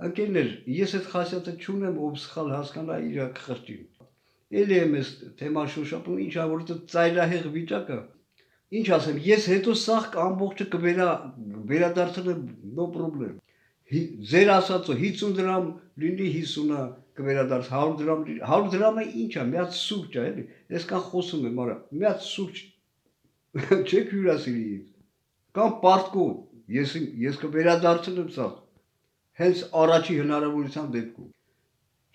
ընկերներ, ես այդ խասյաթը չունեմ, ով սխալ հասկանա իր խղճին։ Էլի եմ ես թեման շոշափում, ինչ ա, որովհետեւ ծայրահեղ վիճակը, ինչ ասեմ, ես հետո սաղ ամբողջը կվերադարձնեմ, no problem։ Ձեր ասածը 50 դրամ լինի 50-ը կվերադարձ 100 դրամ լինի, 100 դրամը ինչ է, մի հատ սուրճ է, էլի։ Այսքան խոսում եմ, արա, մի հատ սուրճ չեք հյուրասիրի ինձ։ Կամ պարտքով, ես կվերադարձնեմ սա, հենց առաջի հնարավորության դեպքում։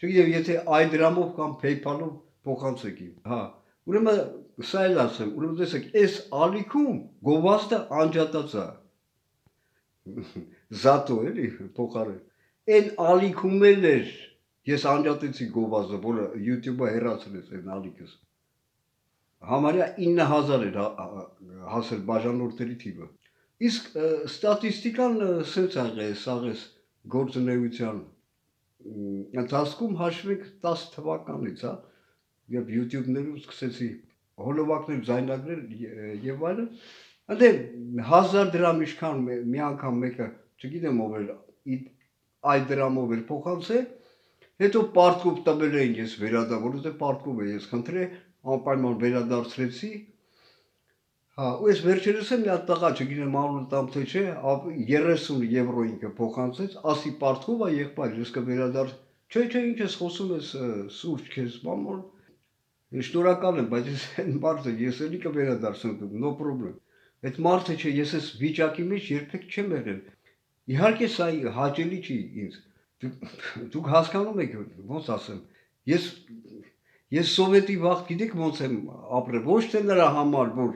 Չգիտեմ, եթե այ դրամով կամ PayPal-ով փոխանցեք իմ, հա։ Ուրեմն սա էլ ասեմ, ուրեմն տեսեք, այս ալիքում գովազդը անջատած է։ Զատո էլի փոխարեն։ Այն ալիքում էլ էր, ես անջատեցի գովազդը, որը YouTube-ը հեռացրեց այն ալիքս։ Համարյա 9000 էր հասել բաժանորդների թիվը։ Իսկ ստատիստիկան սենց աղ է, սաղ գործունեության ընթացքում հաշվենք 10 թվականից, հա, երբ YouTube-ներում սկսեցի հոլովակներ ձայնագրել եւ այլն, այնտեղ 1000 դրամ ինչքան մի անգամ մեկը, չգիտեմ ով էր, այդ դրամով էր փոխանցել, հետո պարտքով տվել էին ես վերադարձ, որովհետեւ պարտքով է ես խնդրել, անպայման վերադարձրեցի, հա, ու ես վերջերս եմ մի հատ տղա, չգիտեմ անունը տամ թե չէ, 30 եվրո ինքը փոխանցեց, ասի պարտքով է եղբայր, ես կվերադարձ, չէ, ինչ ես խոսում ես սուրճ քեզ, բամոր, շնորհակալ եմ, բայց ես այն մարդը ես էլի կվերադարձնեմ, no problem։ Այդ մարդը չէ, ես այս վիճակի մեջ երբեք չեմ եղել։ Իհարկե սա հաճելի չի ինձ։ Դուք հասկանում եք, ոնց ասեմ, ես սովետի վաղ գիտեք ոնց եմ ապրել, ոչ թե նրա համար, որ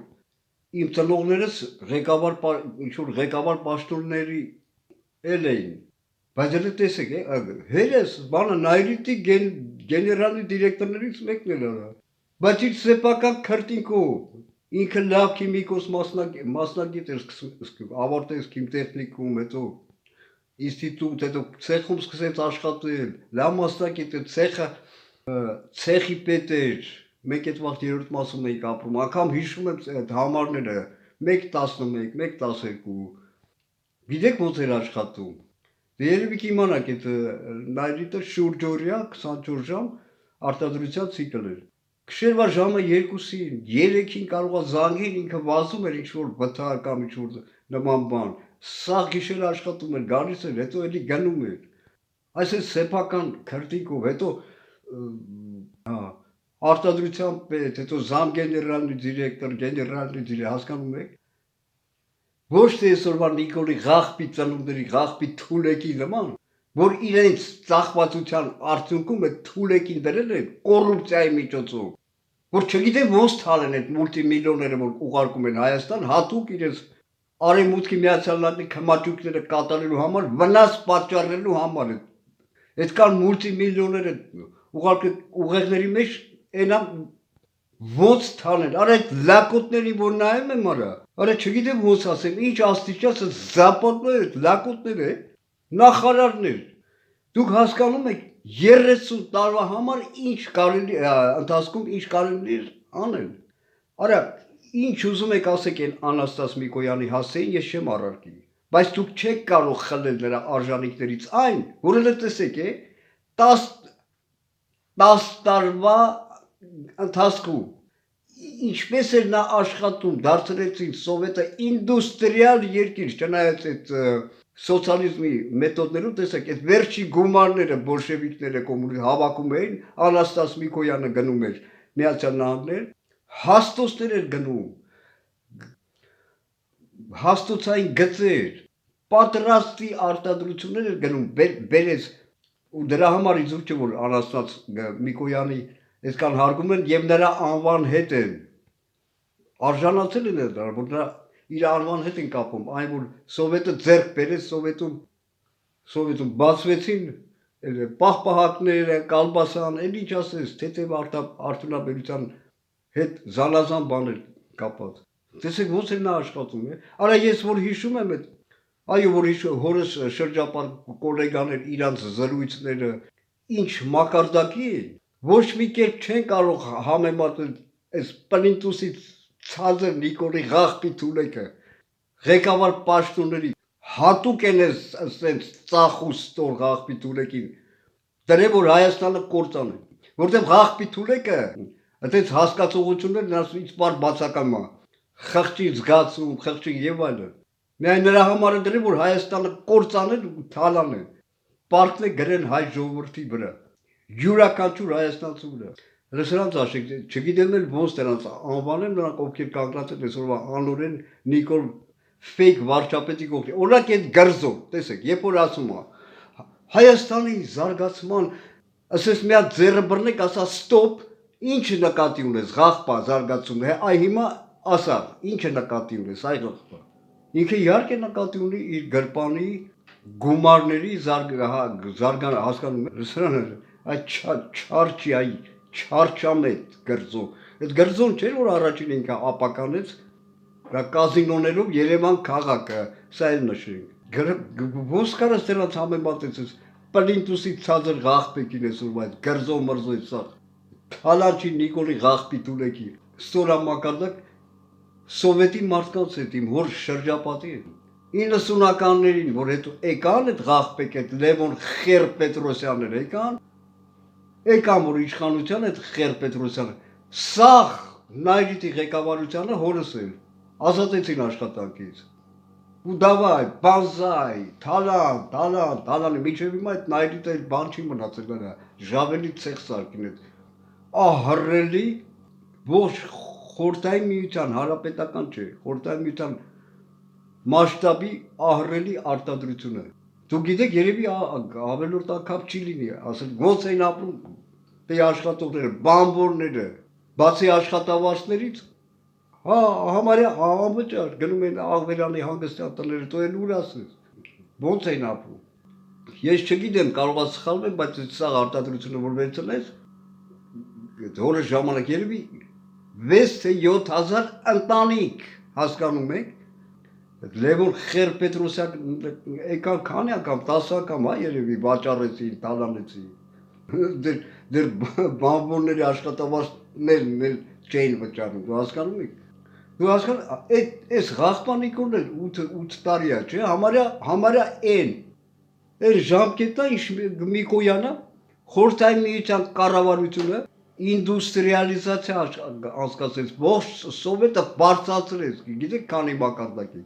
իմ ծնողներս ինչ-որ ղեկավար պաշտոնների էլ էին, բայց էլ տեսեք, հերս, բանը նայրիտի գեներալի դիրեկտորներից մեկն էլ արա, բայց իր սեփական քրտինքով, ինքը լավ քիմիկոս մասնագետ էր ավարտեց քիմտեխնիկում, հետո ինստիտուտ, հետո ցեխում սկսեց աշխատել, լավ մասնագետ էր, ցեխի պետ էր, մենք այդ վաղ 3-րդ մասում էինք ապրում, անգամ հիշում եմ այդ համարները 1.11, 1.12, գիտեք ոնց էր աշխատում։ Դե երևի կիմանաք այդ նայրիտը շուրջօրյա 24 ժամ արտադրության ցիկլ էր։ Գիշերվա ժամը 2-ին, 3-ին կարող է զանգել, ինքը վազում էր ինչ-որ վթա կամ ինչ-որ նման բան։ Սաղ գիշեր աշխատում էր, գալիս էր, հետո էլի գնում էր։ Այսինքն սեփական քրտինքով, հետո հա, արտադրության պետ, հետո զամ գեներալի դիրեկտոր, հասկանում եք։ Ոչ թե այսօրվա Նիկոլի Ղախպի ծնունդների, Ղախպի թուլեկի նման, որ իրենց ծախվածության արդյունքում այդ թուլեկին դրել են կոռուպցիայի միջոցով, որ չգիտեմ ոնց թալեն այդ մուլտիմիլիոնները, որ ուղարկում են Հայաստան, հատուկ իրենց Արևմուտքի Միացյալ Նահանգների քմաճուկները կատարելու համար, վնաս պատճառելու համար, այդքան մուլտիմիլիոնները ուղարկել ուղեղների մեջ, այնա ոնց թալեն, արա այդ լակոտների որ նայում եմ արա չգիտեմ ոնց ասեմ, ինչ աստիճան զապոտներ այդ լակոտները, նախարարներ, դուք հասկանում եք 30 տարվա համար ինչ կարելի ընթացքում ինչ կարելի անել։ Արա ինչ ուզում եք ասեք այն Անաստաս Միկոյանի հասցեին, ես չեմ առարկի, բայց դուք չեք կարող խլել նրա արժանինքներից այն, որը տեսեք 10 տարվա ընթացքում ինչպես էր նա աշխատում, դարձրեցին Սովետը ինդուստրիալ երկիր, չնայած այդ սոցիալիզմի մեթոդներով, տեսեք, այդ վերջի գումարները բոլշևիկները հավաքում էին, Անաստաս Միկոյանը գնում էր Միացյալ Նահանգներ, հաստոցներ էր գնում, հաստոցային գծեր, պատրաստի արտադրություններ էր գնում, բերեց, ու դրա համար իզուր չէ, որ Անաստաս Միկոյանի այսքան հարգում են եւ նրա անվան հետ են արժանացել են դա, որ նրա իր անվան հետ են կապում, այն որ Սովետը ձեռք բերեց, Սովետում բացվեցին պահպահակները, կալբասան, էլ ինչ ասես, թեթև արդյունաբերության հետ զանազան բաներ կապած։ Տեսեք ոնց է նա աշխատում, Արա ես որ հիշում եմ այդ, այո որ հորս շրջապար գոլեգաներ իրանց զրույցները, ինչ մակարդակի է, ոչ մի կերպ չեն կարող համեմատել այս պլինտուսի ցածր Նիկոլի Ղախպի թուլեկը, ղեկավար պաշտոնների հատուկ են ասենց ծախու ստոր Ղախպի Թուլեկին դրե որ Հայաստանը կործանը որտեղ Ղախպի Թուլեկը այդպես հասկացողություններ նրանց բար բացակայում է խղճի զգացում խղճի եւ այլն միայն նրա համար դրե որ Հայաստանը կործանել ու թալանել պարտն է գրեն հայ ժողովրդի վրա յուրաքանչյուր հայաստանցու վրա Սրանց աշեք չգիտեմ էլ ոնց նրանց անվանեմ նրանք ովքեր կանգնած են այսօրվա անօրեն Նիկոլ fake վարչապետի կողքին օրինակ այդ գրզով տեսեք երբ որ ասում է Հայաստանի զարգացման ասես մի հատ ձեռը բռնեք ասա ստոպ ինչ նկատի ունես Ղախպա զարգացում է այ հիմա ասա ինչ նկատի ունես այ Ղախպա ինքը իհարկե նկատի ունի իր գրպանի գումարների զարգան հասկանում սրան այդ չարչի այ չարչամետ գրզով այդ գրզոն չէր որ առաջին ինքը ապականեց կազինոներով Երևան քաղաքը սա էլ նշենք ոնց կարաս դրանց համեմատեցես պլինտուսի ցածր Ղախպեկին այսօր այդ գրզով մրզով սա Թալանչի Նիկոլի Ղախպի Թուլեկի ստորամակարդակ սովետի մարդկանց հետ իմ հոր շրջապատի 90-ականներին որ հետո եկան այդ Ղախպեկ այդ Լևոն Խեր Պետրոսյանները եկան որ իշխանության այդ Խեր Պետրոսյանը սաղ Նայրիտի ղեկավարությանը հորս էր ազատեցին աշխատանքից ու դավայ բանզայ թալան միջև հիմա այդ Նայրիտը բան չի մնացել նրա ժավելի ցեղ սարքին այդ ահռելի ոչ խորհրդային միության հանրապետական չէ խորհրդային միության մասշտաբի ահռելի արտադրությունը դու գիտեք երևի ավելորդ ակապ չի լինի ասել ոնց էին ապրում տե աշխատողները բանվորները բացի աշխատավարձներից հա համարյա անվճար գնում են Աղվերյանի հանգստյան տները դու էլ ուր ասես ոնց էին ապրում ես չգիտեմ կարող է սխալվեմ բայց սա արտադրությունը որ վերցնես դորը ժամանակ երևի 6 թե 7000 ընտանիք հասկանում եք Լևոն Խեր Պետրոսյան եկան քանի անգամ 10 անգամ հա երևի վաճառեցին տալանեցին դեր բանվորների աշխատավարձներն էլ չէին վճարում դու հասկանում եք դու հասկանում այս Ղախպանիկոնն էլ 8 տարի է չէ համարյա այն ժամկետա ինչ Միկոյանը խորհրդային միության կառավարությունը ինդուստրիալիզացիա անցկացրեց ողջ սովետը բարձրացրեց գիտեք քանի մակարդակի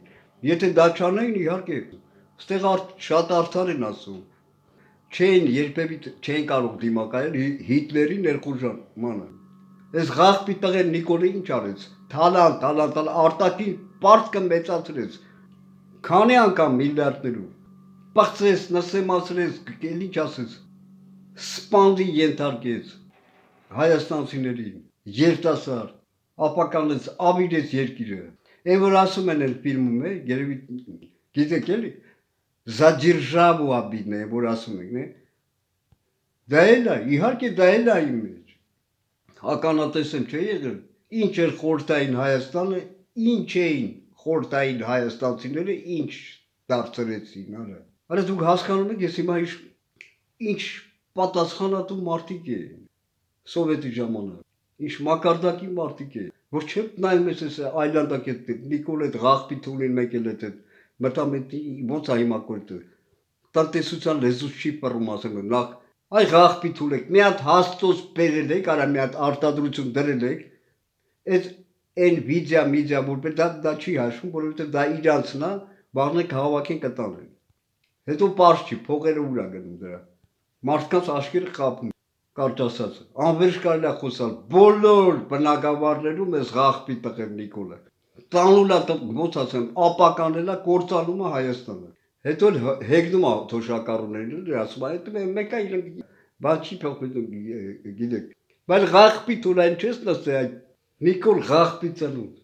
եթե դա չանեին իհարկե ստեղ շատ արդար են ասում չեն երբևէ չեն կարող դիմակայել Հիտլերի ներխուժմանը այս Ղախպի տղեն Նիկոլը ինչ արեց թալան արտաքին պարտքը մեծացրեց քանի անգամ միլիարդներով պղծեց նսեմացրեց էլ ինչ ասեց սպանդի ենթարկեց հայաստանցիներին երիտասարդ ապականեց ավիրեց երկիրը այն որ ասում են այդ ֆիլմում է երևի գիտեք էլի Զադիրժավու աբիդն է որ ասում եք դա էլ է իհարկե դա էլ է իմ մեջ ականատեսն չէ եղել ինչ էր խորհրդային Հայաստանը ինչ էին խորհրդային հայաստանցիները ինչ դարձրեցին արա դուք հասկանում եք ես հիմա ինչ պատասխանատու մարդիկ են սովետի ժամանակ ինչ մակարդակի մարդիկ են որ չեք նայում ես այլանդակ այդ Նիկոլ այդ Ղախպի Թուլին մեկել այդ մտամետի ոնց է հիմա կորտը տնտեսության լեզուց չի պռում ասել նախ այ Ղախպի Թուլեք մի հատ հաստոց բերել եք արա մի հատ արտադրություն դրել եք այդ այն վիդեա որպես դա չի հաշվում որովհետև դա իրանցն է բաղնեք հավաքեն կտանեն հետո պարզ չի փողերը ուր է գնում դրա մարդկանց աշկերը խապում կարճ ասած անվերջ կարելի է խոսալ բոլոր բնակավարներում էս Ղախպի տղեն Նիկոլը տանուլա ոնց ասեմ ապականելա կործանում է Հայաստանը հետո հեգնում է թոշակառուներին ասում է այդ մեկը իրենք բան չի փոխվում գիտեք բայց Ղախպի Թուլային չես նստի այդ Նիկոլ Ղախպի ծնունդ